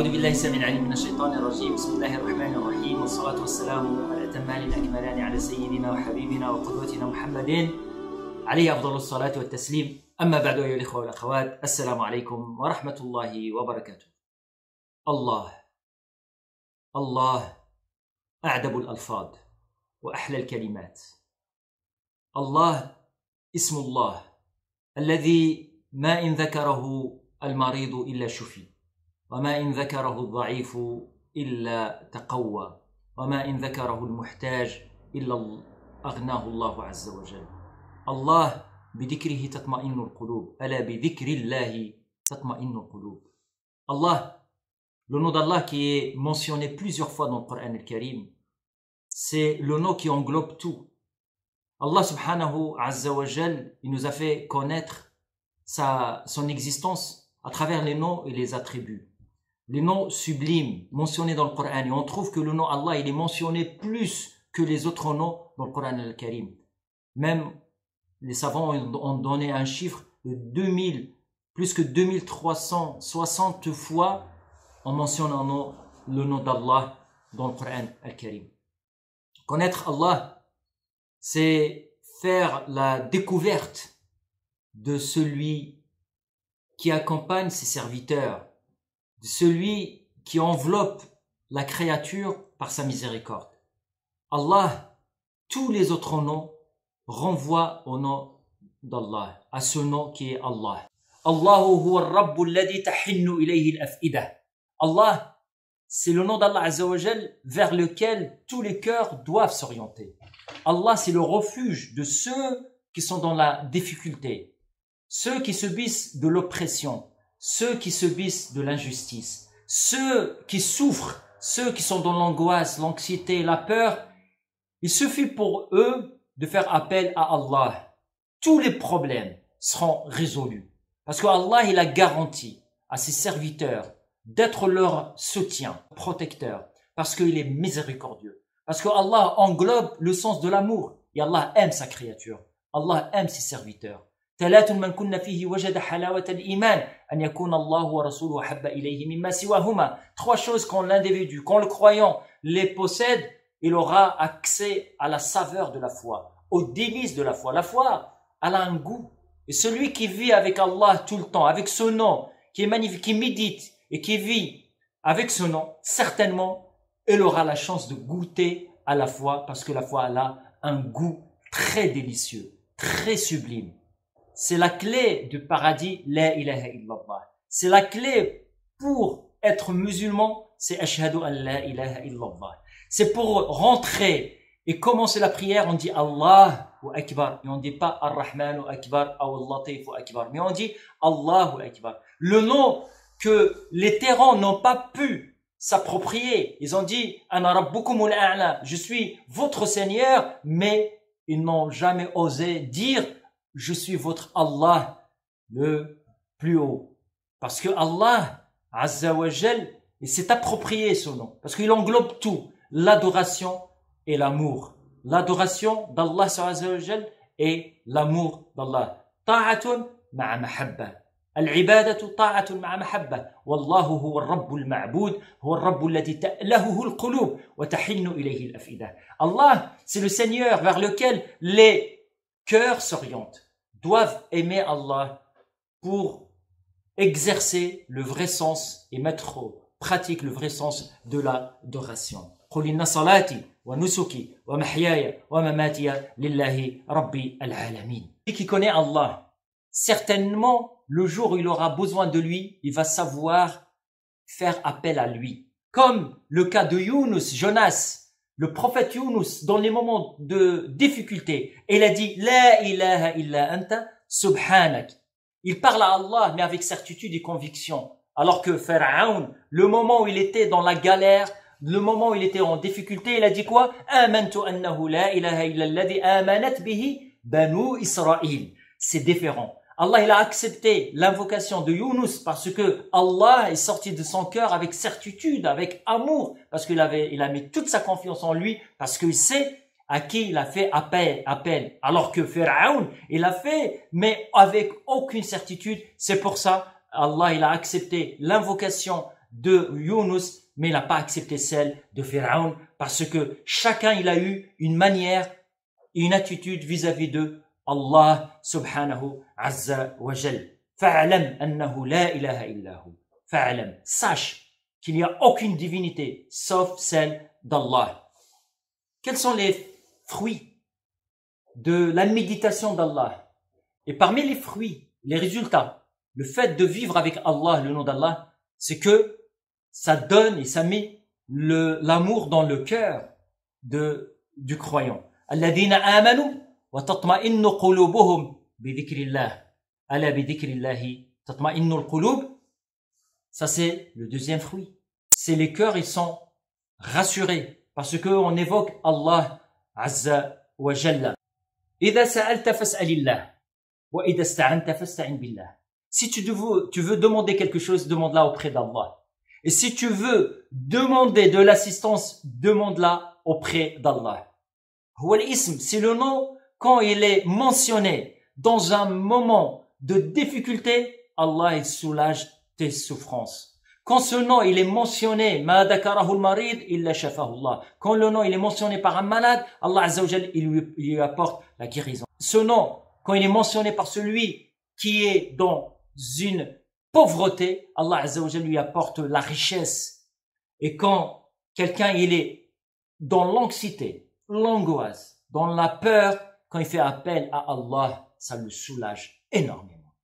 أعوذ بالله السميع العليم من الشيطان الرجيم. بسم الله الرحمن الرحيم، والصلاة والسلام على الأتمان الأكملان على سيدنا وحبيبنا وقدوتنا محمد عليه أفضل الصلاة والتسليم. أما بعد أيها الإخوة والأخوات، السلام عليكم ورحمة الله وبركاته. الله أعذب الألفاظ وأحلى الكلمات. الله اسم الله الذي ما إن ذكره المريض إلا شفي، وما إن ذكره الضعيف إلا تقوى، وما إن ذكره المحتاج إلا أغناه الله عز وجل. الله بذكره تطمئن القلوب، ألا بذكر الله تطمئن القلوب. Allah, le nom d'Allah qui est mentionné plusieurs fois dans le Coran al-Karim, c'est le nom qui englobe tout. Allah subhanahu azza wa jal, il nous a fait connaître son existence à travers les noms et les attributs. Les noms sublimes mentionnés dans le Coran, et on trouve que le nom Allah il est mentionné plus que les autres noms dans le Coran al-Karim. Même les savants ont donné un chiffre de plus que 2360 fois on mentionne le nom d'Allah dans le Coran al-Karim. Connaître Allah, c'est faire la découverte de celui qui accompagne ses serviteurs, de celui qui enveloppe la créature par sa miséricorde. Allah, tous les autres noms renvoient au nom d'Allah, à ce nom qui est Allah. Allahu huwa ar-rabbu alladhi tahinnu ilayhi al-af'idah. Allah, c'est le nom d'Allah Azza wa Jal vers lequel tous les cœurs doivent s'orienter. Allah, c'est le refuge de ceux qui sont dans la difficulté, ceux qui subissent de l'oppression, ceux qui subissent de l'injustice, ceux qui souffrent, ceux qui sont dans l'angoisse, l'anxiété, la peur. Il suffit pour eux de faire appel à Allah. Tous les problèmes seront résolus. Parce que Allah, il a garanti à ses serviteurs d'être leur soutien, protecteur, parce qu'il est miséricordieux. Parce que Allah englobe le sens de l'amour. Et Allah aime sa créature. Allah aime ses serviteurs. ثلاث من كن فيه وجد حلاوة الإيمان أن يكون الله ورسوله أحب إليه مما سواهما. Trois choses quand l'individu, quand le croyant les possède, il aura accès à la saveur de la foi, aux délices de la foi. La foi, elle a un goût. Et celui qui vit avec Allah tout le temps, avec ce nom, qui est magnifique, qui médite et qui vit avec ce nom, certainement, il aura la chance de goûter à la foi, parce que la foi, elle a un goût très délicieux, très sublime. C'est la clé du paradis, la ilaha illallah. C'est la clé pour être musulman, c'est ashhadu an la ilaha illallah. C'est pour rentrer et commencer la prière, on dit Allahu Akbar. Et on ne dit pas Ar-Rahmanu Akbar ou Al-Latifu Akbar. Mais on dit Allahu Akbar. Le nom que les terrans n'ont pas pu s'approprier. Ils ont dit Ana Rabbukumul A'la. Je suis votre Seigneur, mais ils n'ont jamais osé dire je suis votre Allah le plus haut. Parce que Allah Azza wa Jal, il s'est approprié ce nom. Parce qu'il englobe tout. L'adoration et l'amour. L'adoration d'Allah Azza wa Jal et l'amour d'Allah. Ta'atun ma'a mahabba. العبادة طاعة مع محبة والله هو الرب المعبود هو الرب الذي تألهه القلوب وتحن إليه الأفئدة. Allah, c'est le Seigneur vers lequel les cœurs s'orientent, doivent aimer Allah pour exercer le vrai sens et mettre en pratique le vrai sens de l'adoration. قل إن صلاتي ونسكي ومحياي ومماتي لله رب العالمين. Qui connaît Allah, certainement le jour où il aura besoin de lui, il va savoir faire appel à lui. Comme le cas de Yunus, Jonas, le prophète Yunus, dans les moments de difficulté, il a dit « La ilaha illa anta subhanak ». Il parle à Allah, mais avec certitude et conviction. Alors que Pharaon, le moment où il était dans la galère, le moment où il était en difficulté, il a dit quoi? « Amantu annahu la ilaha illa alladhi amanat bihi banu Israël ». C'est différent. Allah, il a accepté l'invocation de Yunus parce que Allah est sorti de son cœur avec certitude, avec amour, parce qu'il a mis toute sa confiance en lui, parce qu'il sait à qui il a fait appel. Alors que Pharaon, il a fait, mais avec aucune certitude. C'est pour ça, Allah, il a accepté l'invocation de Yunus, mais il n'a pas accepté celle de Pharaon parce que chacun il a eu une manière et une attitude vis-à-vis de Allah subhanahu azza wa jal. Fa'alam annahu la ilaha illahu. Fa'alam. Sache qu'il n'y a aucune divinité sauf celle d'Allah. Quels sont les fruits de la méditation d'Allah? Et parmi les fruits, les résultats, le fait de vivre avec Allah, le nom d'Allah, c'est que ça donne et ça met l'amour dans le cœur du croyant. Alladhina amanu wa tatma'innu qulubuhum bi dhikrillah. Ala bi dhikrillahi tatma'innu al-qulub. Ça c'est le deuxième fruit. C'est les cœurs, ils sont rassurés parce que on évoque Allah azza wa jalla. Idha sa'alta fas'alillah wa idha ista'anta fasta'in billah. Si tu veux demander quelque chose, demande-la auprès d'Allah. Et si tu veux demander de l'assistance, demande-la auprès d'Allah. Huwa-l-ism, c'est le nom quand il est mentionné dans un moment de difficulté, Allah il soulage tes souffrances. Quand ce nom il est mentionné, ma dakarahu al-marid illa shafahu Allah. Quand le nom il est mentionné par un malade, Allah Azza wa Jalla il lui apporte la guérison. Ce nom, quand il est mentionné par celui qui est dans une pauvreté, Allah Azza wa Jalla lui apporte la richesse. Et quand quelqu'un il est dans l'anxiété, l'angoisse, dans la peur, quand il fait appel à Allah, ça le soulage énormément.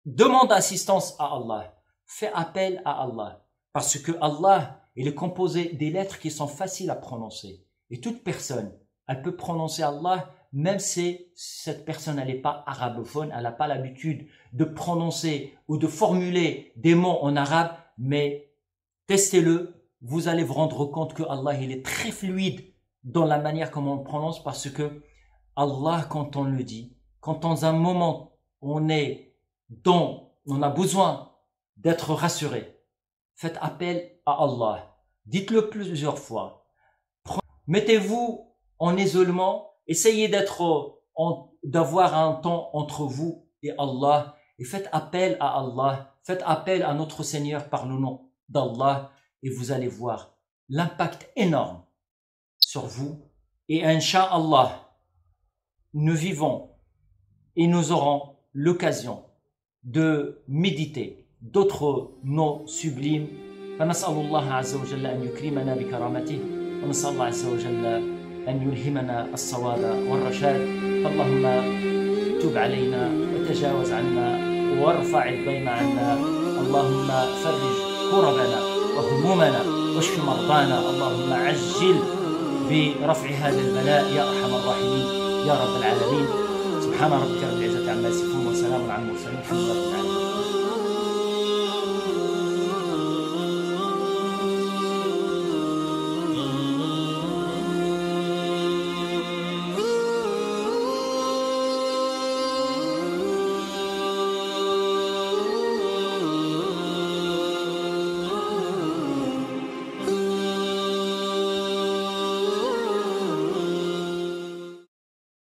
Demande assistance à Allah. Fais appel à Allah. Parce que Allah, il est composé des lettres qui sont faciles à prononcer. Et toute personne, elle peut prononcer Allah, même si cette personne n'est pas arabophone, elle n'a pas l'habitude de prononcer ou de formuler des mots en arabe, mais testez-le, vous allez vous rendre compte que Allah, il est très fluide dans la manière comment on prononce parce que Allah, quand on le dit, quand dans un moment on a besoin d'être rassuré, faites appel à Allah. Dites-le plusieurs fois. Mettez-vous en isolement. Essayez d'avoir un temps entre vous et Allah. Et faites appel à Allah. Faites appel à notre Seigneur par le nom d'Allah. Et vous allez voir l'impact énorme sur vous. Et Inch'Allah, nous vivons et nous aurons l'occasion de méditer d'autres noms sublimes. فنسأل الله عز وجل أن يكرمنا بكرامته ونسأل الله عز وجل أن يلهمنا الصواب والرشاد. فاللهم تب علينا وتجاوز عنا وارفع الضيم عنا. اللهم فرج كربنا وهمومنا واشف مرضانا. اللهم عجل برفع هذا البلاء يا أرحم الراحمين يا رب العالمين. سبحان ربك رب العزة عما يصفون وسلام على المرسلين الحمد لله رب العالمين.